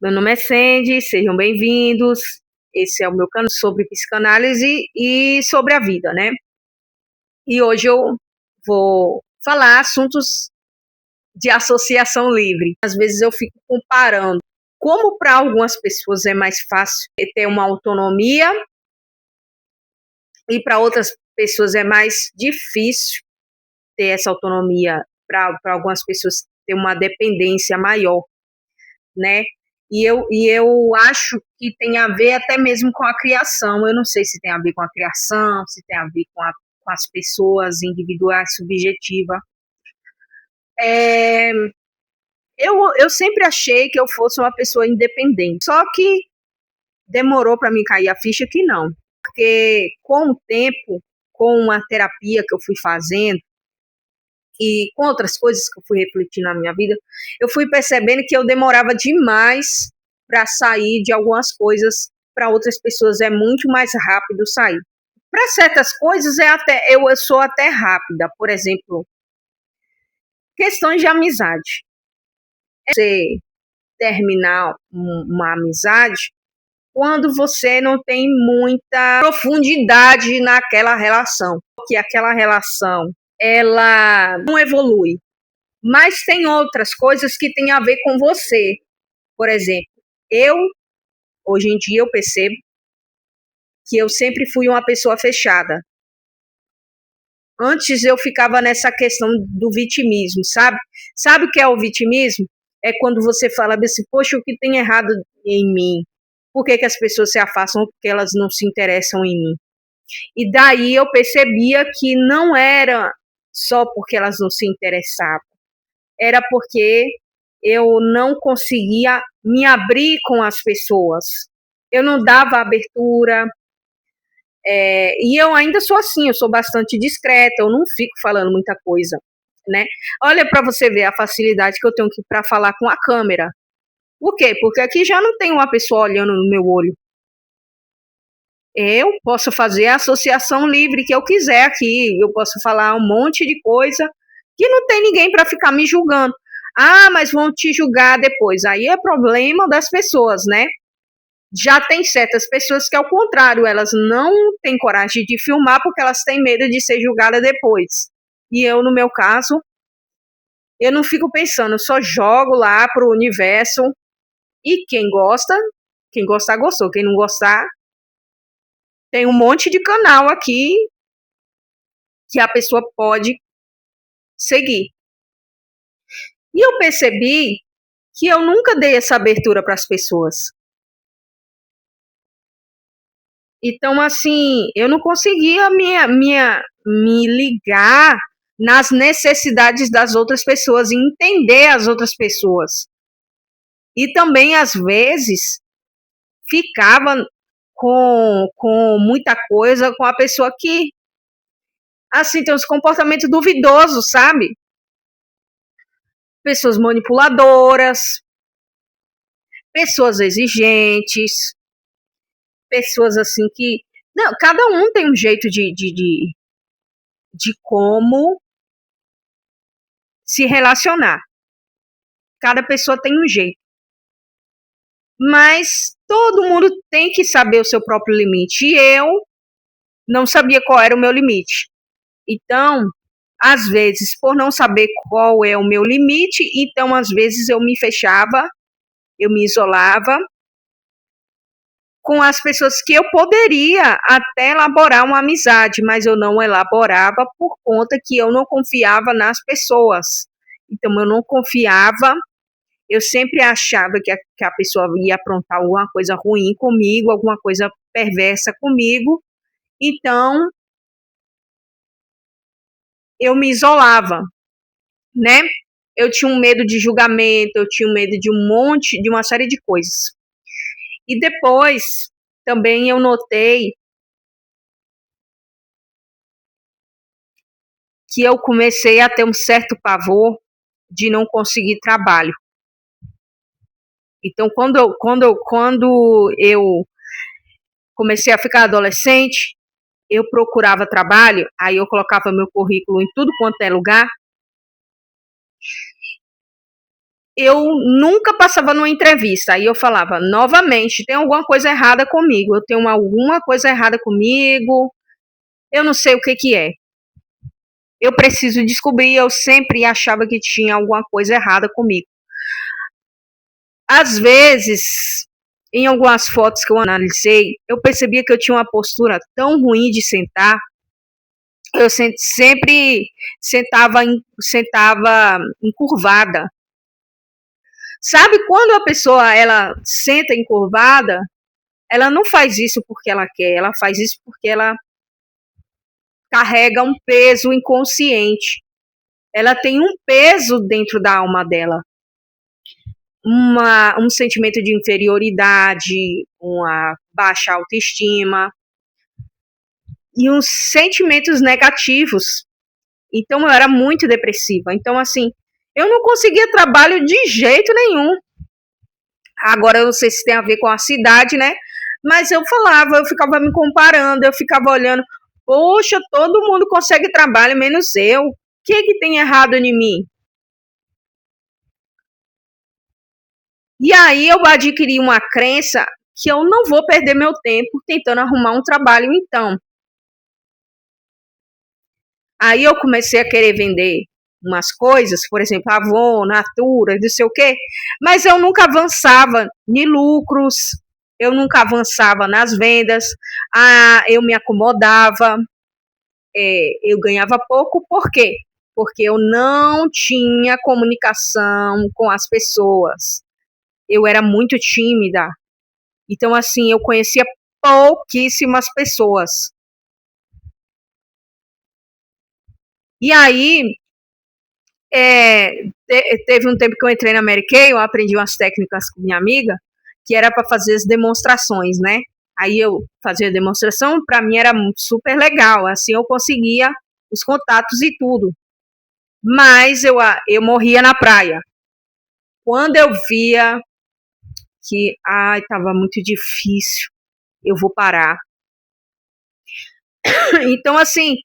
Meu nome é Sandy, sejam bem-vindos. Esse é o meu canal sobre psicanálise e sobre a vida, né? E hoje eu vou falar assuntos de associação livre. Às vezes eu fico comparando como para algumas pessoas é mais fácil ter uma autonomia e para outras pessoas é mais difícil ter essa autonomia. Para algumas pessoas ter uma dependência maior, né? E eu acho que tem a ver até mesmo com a criação. Eu não sei se tem a ver com a criação, se tem a ver com as pessoas individuais, subjetiva. É, eu sempre achei que eu fosse uma pessoa independente, só que demorou para mim cair a ficha que não. Porque com o tempo, com a terapia que eu fui fazendo, e com outras coisas que eu fui refletindo na minha vida, eu fui percebendo que eu demorava demais para sair de algumas coisas, para outras pessoas é muito mais rápido sair. Para certas coisas eu sou até rápida, por exemplo, questões de amizade. Você terminar uma amizade quando você não tem muita profundidade naquela relação, que aquela relação ela não evolui. Mas tem outras coisas que têm a ver com você. Por exemplo, eu, hoje em dia, eu percebo que eu sempre fui uma pessoa fechada. Antes eu ficava nessa questão do vitimismo, sabe? Sabe o que é o vitimismo? É quando você fala assim, poxa, o que tem errado em mim? Por que as pessoas se afastam? Porque elas não se interessam em mim. E daí eu percebia que não era só porque elas não se interessavam, era porque eu não conseguia me abrir com as pessoas. Eu não dava abertura. E eu ainda sou assim, eu sou bastante discreta, eu não fico falando muita coisa, né? Olha para você ver a facilidade que eu tenho para falar com a câmera. Por quê? Porque aqui já não tem uma pessoa olhando no meu olho. Eu posso fazer a associação livre que eu quiser aqui, eu posso falar um monte de coisa que não tem ninguém para ficar me julgando. Ah, mas vão te julgar depois. Aí é problema das pessoas, né? Já tem certas pessoas que, ao contrário, elas não têm coragem de filmar porque elas têm medo de ser julgadas depois. E eu, no meu caso, eu não fico pensando, eu só jogo lá pro universo e quem gostar, gostou. Quem não gostar, tem um monte de canal aqui que a pessoa pode seguir. E eu percebi que eu nunca dei essa abertura para as pessoas. Então, assim, eu não conseguia me ligar nas necessidades das outras pessoas e entender as outras pessoas. E também, às vezes, ficava com muita coisa com a pessoa que, assim, tem uns comportamentos duvidosos, sabe? Pessoas manipuladoras, pessoas exigentes, pessoas assim que. Não, cada um tem um jeito de como se relacionar. Cada pessoa tem um jeito. Mas todo mundo tem que saber o seu próprio limite. E eu não sabia qual era o meu limite. Então, às vezes, por não saber qual é o meu limite, então às vezes eu me fechava, eu me isolava com as pessoas que eu poderia até elaborar uma amizade, mas eu não elaborava por conta que eu não confiava nas pessoas. Então, eu não confiava, eu sempre achava que a pessoa ia aprontar alguma coisa ruim comigo, alguma coisa perversa comigo, então eu me isolava, né? Eu tinha um medo de julgamento, eu tinha um medo de de uma série de coisas. E depois, também eu notei que eu comecei a ter um certo pavor de não conseguir trabalho. Então, quando eu comecei a ficar adolescente, eu procurava trabalho, aí eu colocava meu currículo em tudo quanto é lugar, eu nunca passava numa entrevista. Aí eu falava, novamente, tem alguma coisa errada comigo. Eu tenho alguma coisa errada comigo. Eu não sei o que que é. Eu preciso descobrir. Eu sempre achava que tinha alguma coisa errada comigo. Às vezes, em algumas fotos que eu analisei, eu percebia que eu tinha uma postura tão ruim de sentar. Eu sempre sentava encurvada. Sabe quando a pessoa ela senta encurvada, ela não faz isso porque ela quer, ela faz isso porque ela carrega um peso inconsciente. Ela tem um peso dentro da alma dela. Um sentimento de inferioridade, uma baixa autoestima e uns sentimentos negativos. Então eu era muito depressiva. Então, assim, eu não conseguia trabalho de jeito nenhum. Agora eu não sei se tem a ver com a cidade, né? Mas eu falava, eu ficava me comparando, eu ficava olhando, poxa, todo mundo consegue trabalho, menos eu. O que tem errado em mim? E aí eu adquiri uma crença que eu não vou perder meu tempo tentando arrumar um trabalho então. Aí eu comecei a querer vender umas coisas, por exemplo, Avon, Natura, não sei o quê, mas eu nunca avançava em lucros, eu nunca avançava nas vendas, eu me acomodava, eu ganhava pouco, por quê? Porque eu não tinha comunicação com as pessoas, eu era muito tímida, então assim, eu conhecia pouquíssimas pessoas. E aí, teve um tempo que eu entrei na Mary Kay, eu aprendi umas técnicas com minha amiga, que era para fazer as demonstrações, né? Aí eu fazia a demonstração, para mim era super legal, assim eu conseguia os contatos e tudo. Mas eu morria na praia. Quando eu via que, estava muito difícil, eu vou parar. Então, assim,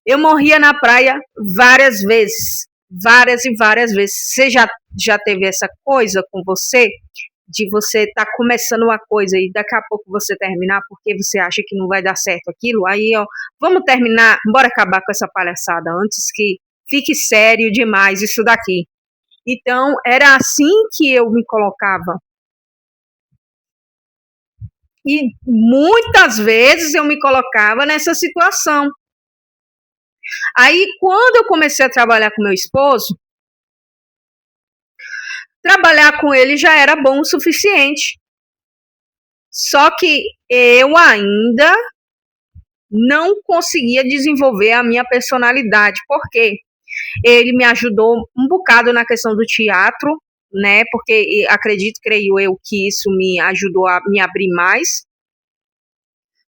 eu morria na praia várias vezes, várias e várias vezes. Você já teve essa coisa com você? De você estar começando uma coisa e daqui a pouco você terminar porque você acha que não vai dar certo aquilo? Aí, ó, vamos terminar, bora acabar com essa palhaçada antes que fique sério demais isso daqui. Então, era assim que eu me colocava. E muitas vezes eu me colocava nessa situação. Aí, quando eu comecei a trabalhar com meu esposo, trabalhar com ele já era bom o suficiente. Só que eu ainda não conseguia desenvolver a minha personalidade. Por quê? Ele me ajudou um bocado na questão do teatro, né? Porque acredito, creio eu, que isso me ajudou a me abrir mais.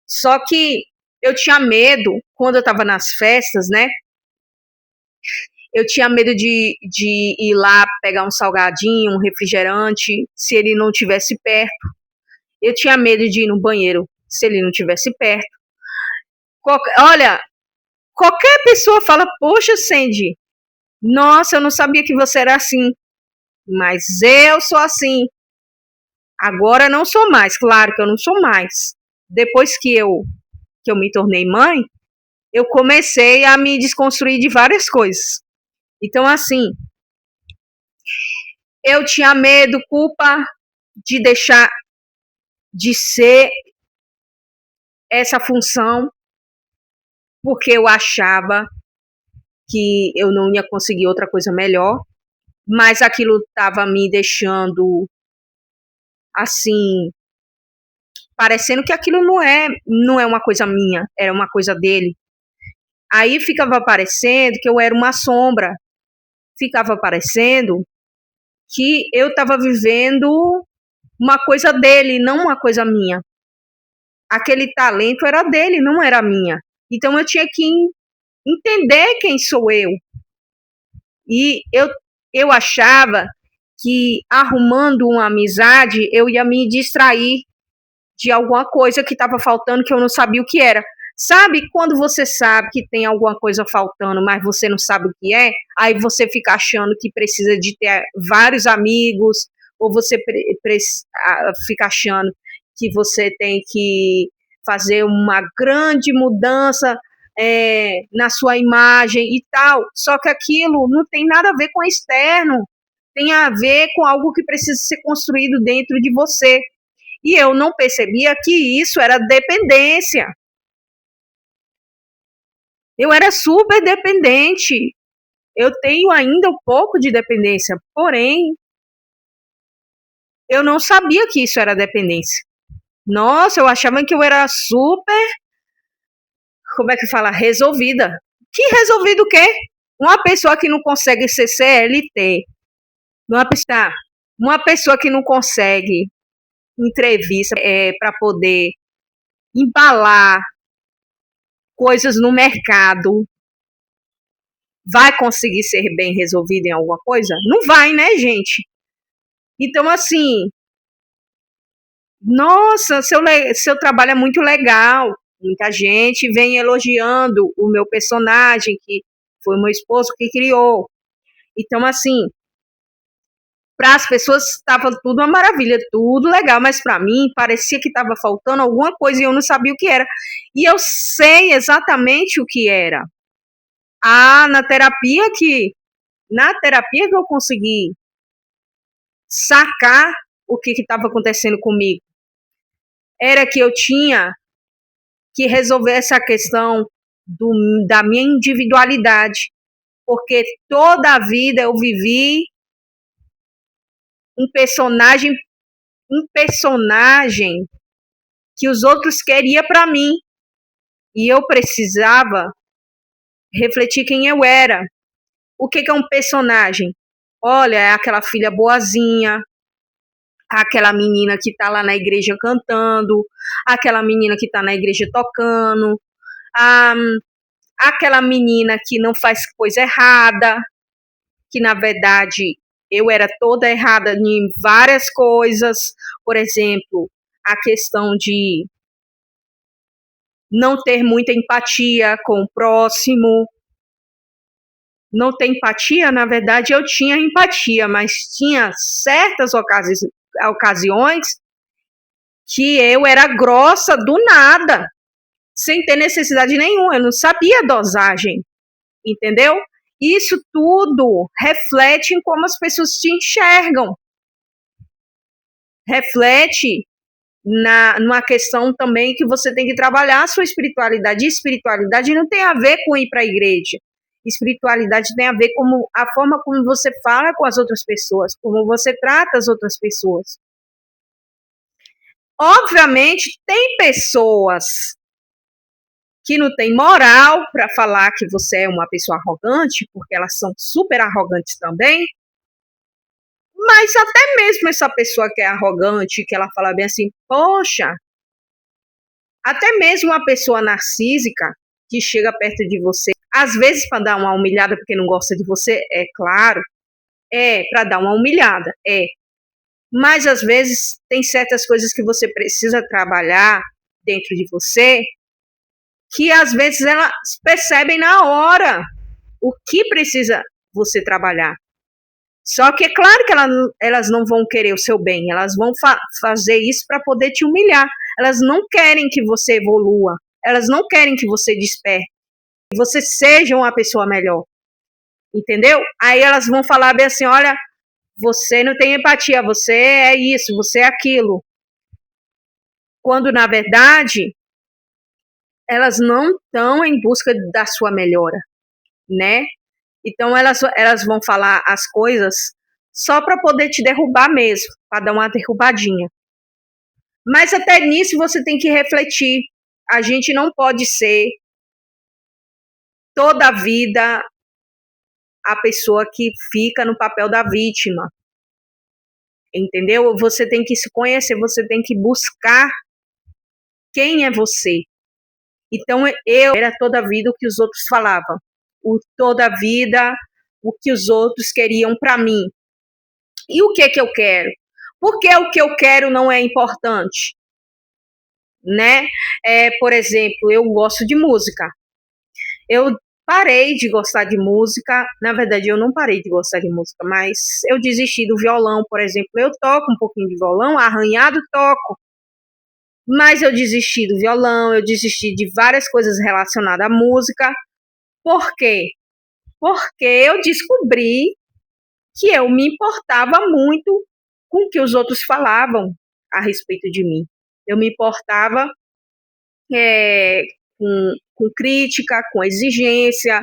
Só que eu tinha medo, quando eu estava nas festas, né? Eu tinha medo de ir lá pegar um salgadinho, um refrigerante, se ele não estivesse perto. Eu tinha medo de ir no banheiro, se ele não estivesse perto. Olha, qualquer pessoa fala, poxa, Sandy, nossa, eu não sabia que você era assim. Mas eu sou assim. Agora não sou mais, claro que eu não sou mais. Depois que eu me tornei mãe, eu comecei a me desconstruir de várias coisas. Então, assim, eu tinha medo, culpa de deixar de ser essa função, porque eu achava que eu não ia conseguir outra coisa melhor, mas aquilo estava me deixando assim, parecendo que aquilo não é uma coisa minha, era uma coisa dele. Aí ficava parecendo que eu era uma sombra, ficava parecendo que eu estava vivendo uma coisa dele, não uma coisa minha. Aquele talento era dele, não era minha. Então eu tinha que entender quem sou eu. E eu achava que arrumando uma amizade eu ia me distrair de alguma coisa que estava faltando que eu não sabia o que era. Sabe quando você sabe que tem alguma coisa faltando, mas você não sabe o que é? Aí você fica achando que precisa de ter vários amigos, ou você fica achando que você tem que fazer uma grande mudança na sua imagem e tal. Só que aquilo não tem nada a ver com o externo, tem a ver com algo que precisa ser construído dentro de você. E eu não percebia que isso era dependência. Eu era super dependente. Eu tenho ainda um pouco de dependência, porém, eu não sabia que isso era dependência. Nossa, eu achava que eu era super, como é que fala, resolvida. Que resolvido o quê? Uma pessoa que não consegue ser CLT, uma pessoa que não consegue entrevista para poder embalar coisas no mercado, vai conseguir ser bem resolvida em alguma coisa? Não vai, né, gente? Então, assim, nossa, seu trabalho é muito legal. Muita gente vem elogiando o meu personagem, que foi o meu esposo que criou. Então, assim, para as pessoas estava tudo uma maravilha, tudo legal, mas para mim parecia que estava faltando alguma coisa e eu não sabia o que era. E eu sei exatamente o que era. Na terapia que eu consegui sacar o que estava acontecendo comigo. Era que eu tinha que resolver essa questão da minha individualidade, porque toda a vida eu vivi um personagem que os outros queriam para mim, e eu precisava refletir quem eu era. O que é um personagem? Olha, é aquela filha boazinha, aquela menina que tá lá na igreja cantando, aquela menina que tá na igreja tocando, aquela menina que não faz coisa errada, que na verdade eu era toda errada em várias coisas, por exemplo, a questão de não ter muita empatia com o próximo. Não ter empatia, na verdade eu tinha empatia, mas tinha certas ocasiões que eu era grossa do nada, sem ter necessidade nenhuma, eu não sabia a dosagem, entendeu? Isso tudo reflete em como as pessoas te enxergam. Reflete numa questão também que você tem que trabalhar a sua espiritualidade. E espiritualidade não tem a ver com ir para a igreja. Espiritualidade tem a ver com a forma como você fala com as outras pessoas, como você trata as outras pessoas. Obviamente, tem pessoas que não têm moral para falar que você é uma pessoa arrogante, porque elas são super arrogantes também. Mas até mesmo essa pessoa que é arrogante, que ela fala bem assim, poxa, até mesmo uma pessoa narcísica que chega perto de você, às vezes para dar uma humilhada porque não gosta de você, é claro, para dar uma humilhada, mas às vezes tem certas coisas que você precisa trabalhar dentro de você, que às vezes elas percebem na hora o que precisa você trabalhar. Só que é claro que elas não vão querer o seu bem, elas vão fazer isso para poder te humilhar. Elas não querem que você evolua, elas não querem que você desperte, que você seja uma pessoa melhor, entendeu? Aí elas vão falar bem assim, olha, você não tem empatia, você é isso, você é aquilo. Quando, na verdade, elas não estão em busca da sua melhora, né? Então, elas vão falar as coisas só para poder te derrubar mesmo, para dar uma derrubadinha. Mas até nisso você tem que refletir. A gente não pode ser toda a vida a pessoa que fica no papel da vítima. Entendeu? Você tem que se conhecer, você tem que buscar quem é você. Então, eu era toda a vida o que os outros falavam. Toda a vida o que os outros queriam para mim. E o que eu quero? Por que o que eu quero não é importante? né? Por exemplo, eu gosto de música. Eu parei de gostar de música. Na verdade, eu não parei de gostar de música, mas eu desisti do violão, por exemplo. Eu toco um pouquinho de violão, arranhado toco. Mas eu desisti do violão, eu desisti de várias coisas relacionadas à música. Por quê? Porque eu descobri que eu me importava muito com o que os outros falavam a respeito de mim. Eu me importava com crítica, com exigência.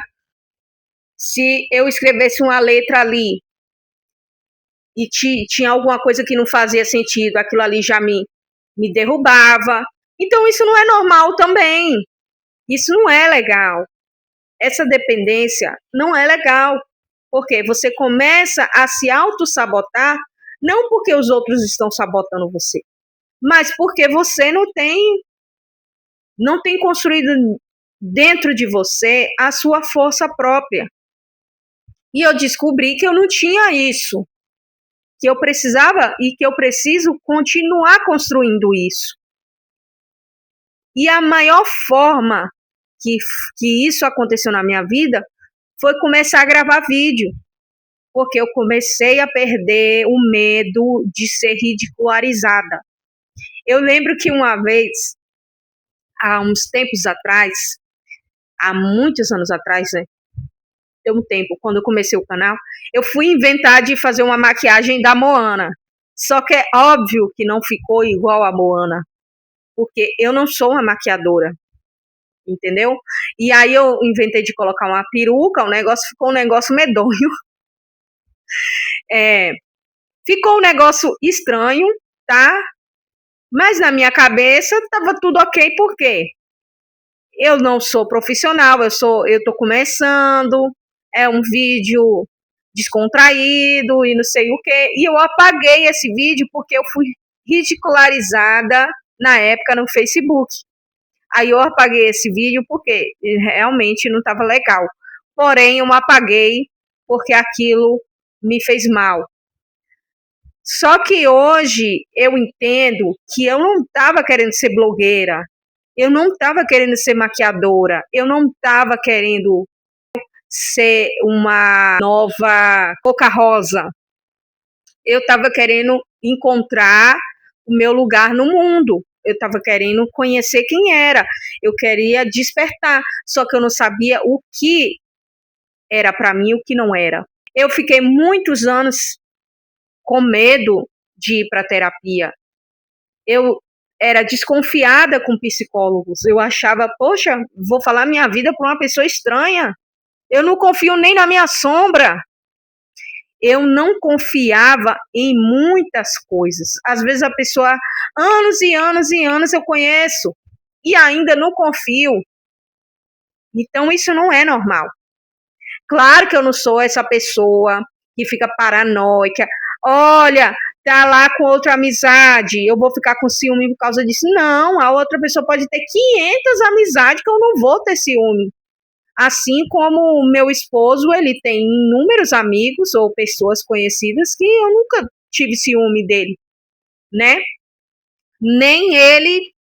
Se eu escrevesse uma letra ali e tinha alguma coisa que não fazia sentido, aquilo ali já me derrubava. Então, isso não é normal também. Isso não é legal. Essa dependência não é legal. Porque você começa a se auto-sabotar, não porque os outros estão sabotando você, mas porque você não tem construído dentro de você a sua força própria. E eu descobri que eu não tinha isso, que eu precisava e que eu preciso continuar construindo isso. E a maior forma que isso aconteceu na minha vida foi começar a gravar vídeo, porque eu comecei a perder o medo de ser ridicularizada. Eu lembro que uma vez, há uns tempos atrás, há muitos anos atrás, né? Tem um tempo, quando eu comecei o canal, eu fui inventar de fazer uma maquiagem da Moana. Só que é óbvio que não ficou igual a Moana, porque eu não sou uma maquiadora, entendeu? E aí eu inventei de colocar uma peruca, o negócio ficou um negócio medonho. Ficou um negócio estranho, tá? Mas na minha cabeça estava tudo ok, por quê? Eu não sou profissional, eu tô começando, é um vídeo descontraído e não sei o quê. E eu apaguei esse vídeo porque eu fui ridicularizada na época no Facebook. Aí eu apaguei esse vídeo porque realmente não estava legal. Porém, eu apaguei porque aquilo me fez mal. Só que hoje eu entendo que eu não estava querendo ser blogueira, eu não estava querendo ser maquiadora, eu não estava querendo ser uma nova Boca Rosa. Eu estava querendo encontrar o meu lugar no mundo. Eu estava querendo conhecer quem era. Eu queria despertar, só que eu não sabia o que era para mim e o que não era. Eu fiquei muitos anos com medo de ir para terapia. Eu era desconfiada com psicólogos. Eu achava, poxa, vou falar minha vida para uma pessoa estranha. Eu não confio nem na minha sombra. Eu não confiava em muitas coisas. Às vezes a pessoa, anos e anos e anos eu conheço e ainda não confio. Então isso não é normal. Claro que eu não sou essa pessoa que fica paranoica. Olha, tá lá com outra amizade, eu vou ficar com ciúme por causa disso. Não, a outra pessoa pode ter 500 amizades que eu não vou ter ciúme. Assim como o meu esposo, ele tem inúmeros amigos ou pessoas conhecidas que eu nunca tive ciúme dele, né? Nem ele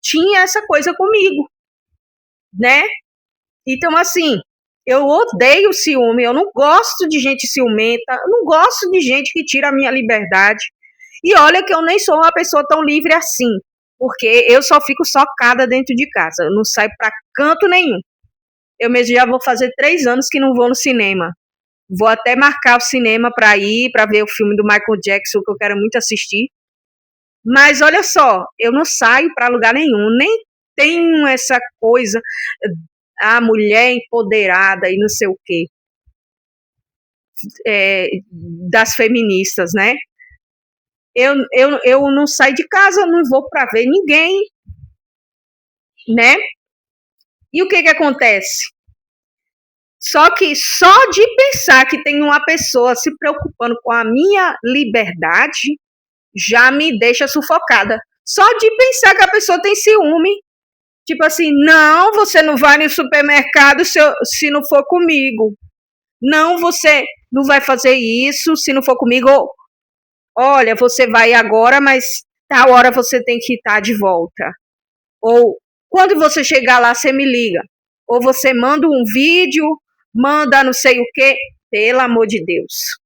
tinha essa coisa comigo, né? Então, assim, eu odeio ciúme, eu não gosto de gente ciumenta, eu não gosto de gente que tira a minha liberdade. E olha que eu nem sou uma pessoa tão livre assim, porque eu só fico socada dentro de casa, eu não saio para canto nenhum. Eu mesmo já vou fazer 3 anos que não vou no cinema. Vou até marcar o cinema para ir, para ver o filme do Michael Jackson, que eu quero muito assistir. Mas olha só, eu não saio para lugar nenhum, nem tenho essa coisa, a mulher empoderada e não sei o quê, das feministas, né? Eu não saio de casa, não vou para ver ninguém, né? E o que acontece? Só que só de pensar que tem uma pessoa se preocupando com a minha liberdade já me deixa sufocada. Só de pensar que a pessoa tem ciúme. Tipo assim, não, você não vai no supermercado se não for comigo. Não, você não vai fazer isso se não for comigo. Olha, você vai agora, mas tal hora você tem que estar de volta. Ou quando você chegar lá, você me liga. Ou você manda um vídeo, manda não sei o quê. Pelo amor de Deus.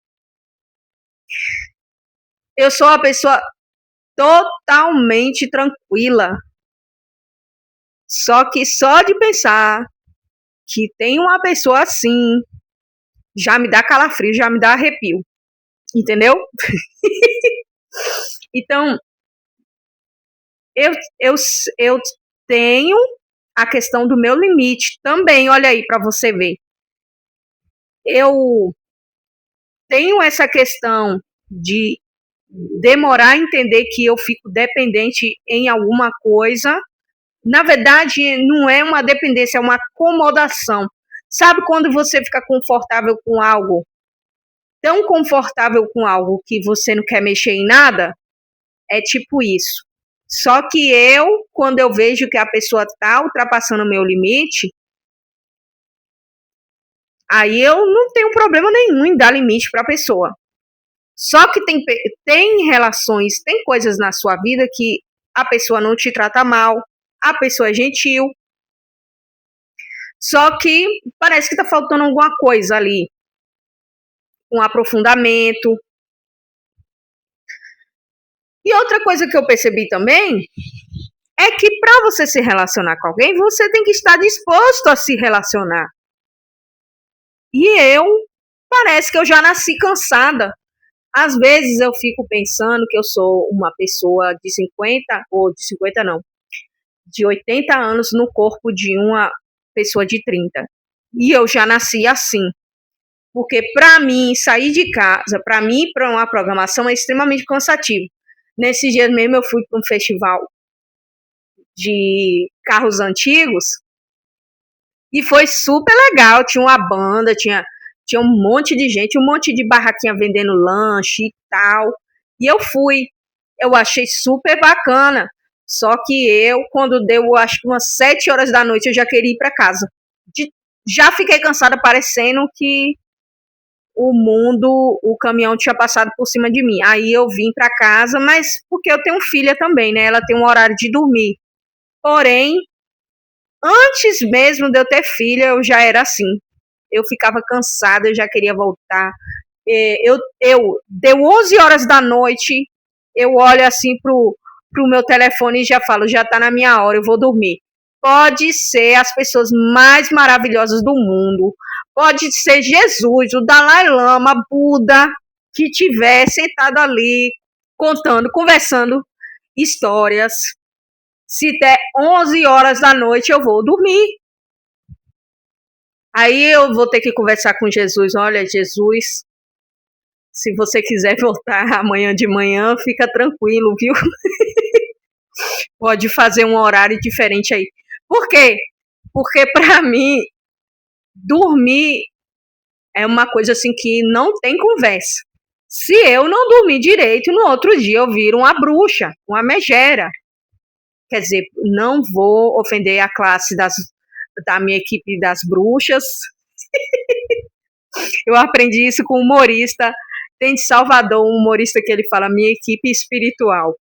Eu sou uma pessoa totalmente tranquila. Só que só de pensar que tem uma pessoa assim, já me dá calafrio, já me dá arrepio. Entendeu? Então, eu, eu, eu tenho a questão do meu limite também, olha aí para você ver. Eu tenho essa questão de demorar a entender que eu fico dependente em alguma coisa. Na verdade, não é uma dependência, é uma acomodação. Sabe quando você fica confortável com algo, tão confortável com algo que você não quer mexer em nada? É tipo isso. Só que eu, quando eu vejo que a pessoa está ultrapassando o meu limite, aí eu não tenho problema nenhum em dar limite para a pessoa. Só que tem relações, tem coisas na sua vida que a pessoa não te trata mal, a pessoa é gentil, só que parece que está faltando alguma coisa ali, um aprofundamento. E outra coisa que eu percebi também é que para você se relacionar com alguém, você tem que estar disposto a se relacionar. E eu, parece que eu já nasci cansada. Às vezes eu fico pensando que eu sou uma pessoa de 50, ou de 50 não, de 80 anos no corpo de uma pessoa de 30. E eu já nasci assim. Porque para mim, sair de casa, para mim, para uma programação é extremamente cansativo. Nesses dias mesmo eu fui para um festival de carros antigos e foi super legal. Tinha uma banda, tinha um monte de gente, um monte de barraquinha vendendo lanche e tal. E eu fui. Eu achei super bacana. Só que eu, quando deu, acho que umas 7 horas da noite, eu já queria ir para casa. Já fiquei cansada, parecendo que o mundo, o caminhão tinha passado por cima de mim. Aí eu vim para casa, mas porque eu tenho filha também, né? Ela tem um horário de dormir. Porém, antes mesmo de eu ter filha, eu já era assim. Eu ficava cansada, eu já queria voltar. Deu 11 horas da noite, eu olho assim pro meu telefone e já falo, já tá na minha hora, eu vou dormir. Pode ser as pessoas mais maravilhosas do mundo, pode ser Jesus, o Dalai Lama, Buda, que tiver sentado ali, contando, conversando histórias. Se der 11 horas da noite, eu vou dormir. Aí eu vou ter que conversar com Jesus. Olha, Jesus, se você quiser voltar amanhã de manhã, fica tranquilo, viu? Pode fazer um horário diferente aí. Por quê? Porque para mim, dormir é uma coisa assim que não tem conversa. Se eu não dormir direito, no outro dia eu viro uma bruxa, uma megera. Quer dizer, não vou ofender a classe da minha equipe das bruxas. Eu aprendi isso com um humorista. Tem de Salvador um humorista que ele fala, minha equipe espiritual.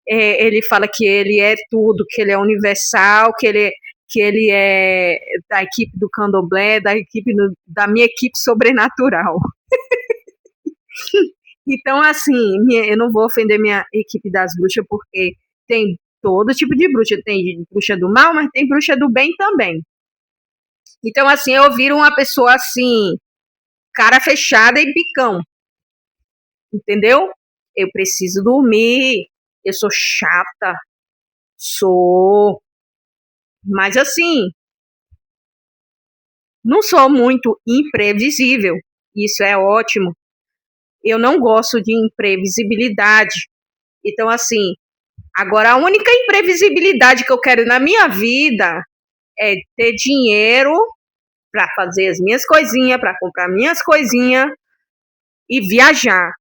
Ele fala que ele é tudo, que ele é universal, que ele é da equipe do candomblé, da minha equipe sobrenatural. Então, assim, eu não vou ofender minha equipe das bruxas, porque tem todo tipo de bruxa. Tem bruxa do mal, mas tem bruxa do bem também. Então, assim, eu viro uma pessoa assim, cara fechada e bicão. Entendeu? Eu preciso dormir. Eu sou chata. Sou. Mas, assim, não sou muito imprevisível. Isso é ótimo. Eu não gosto de imprevisibilidade. Então, assim, agora a única imprevisibilidade que eu quero na minha vida é ter dinheiro para fazer as minhas coisinhas, para comprar minhas coisinhas e viajar.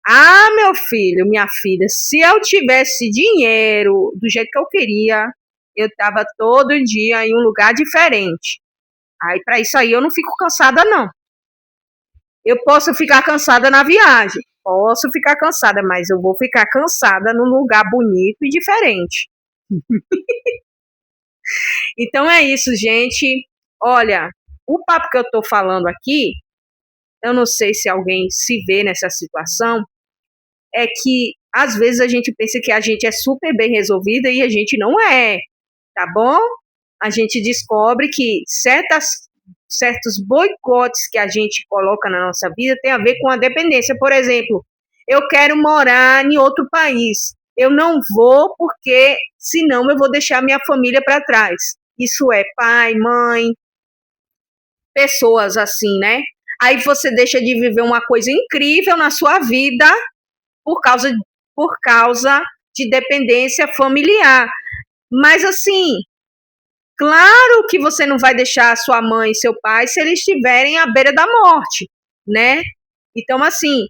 Ah, meu filho, minha filha, se eu tivesse dinheiro do jeito que eu queria, eu tava todo dia em um lugar diferente. Aí, para isso aí, eu não fico cansada, não. Eu posso ficar cansada na viagem, posso ficar cansada, mas eu vou ficar cansada num lugar bonito e diferente. Então é isso, gente. Olha, o papo que eu tô falando aqui, eu não sei se alguém se vê nessa situação, é que às vezes a gente pensa que a gente é super bem resolvida e a gente não é, tá bom? A gente descobre que certos boicotes que a gente coloca na nossa vida tem a ver com a dependência. Por exemplo, eu quero morar em outro país. Eu não vou porque senão eu vou deixar minha família para trás. Isso é pai, mãe, pessoas assim, né? Aí você deixa de viver uma coisa incrível na sua vida por causa, por causa de dependência familiar. Mas assim, claro que você não vai deixar sua mãe e seu pai se eles estiverem à beira da morte, né? Então, assim,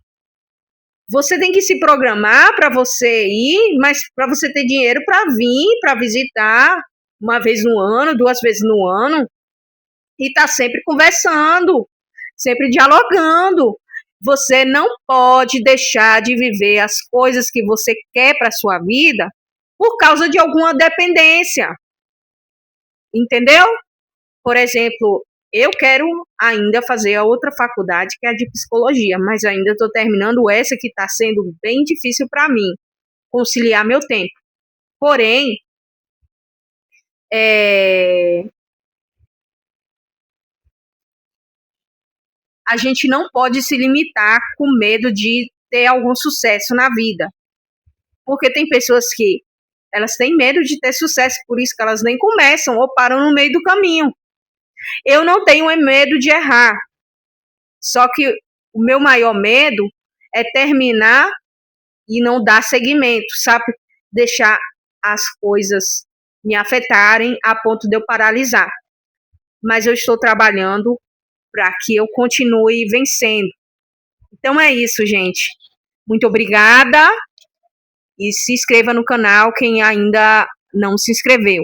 você tem que se programar para você ir, mas para você ter dinheiro para vir, para visitar uma vez no ano, 2 vezes no ano, e tá sempre conversando, sempre dialogando. Você não pode deixar de viver as coisas que você quer para sua vida por causa de alguma dependência, entendeu? Por exemplo, eu quero ainda fazer a outra faculdade, que é a de psicologia, mas ainda estou terminando essa que está sendo bem difícil para mim, conciliar meu tempo. Porém, a gente não pode se limitar com medo de ter algum sucesso na vida. Porque tem pessoas que elas têm medo de ter sucesso, por isso que elas nem começam ou param no meio do caminho. Eu não tenho medo de errar. Só que o meu maior medo é terminar e não dar seguimento, sabe? Deixar as coisas me afetarem a ponto de eu paralisar. Mas eu estou trabalhando para que eu continue vencendo. Então é isso, gente. Muito obrigada e se inscreva no canal quem ainda não se inscreveu.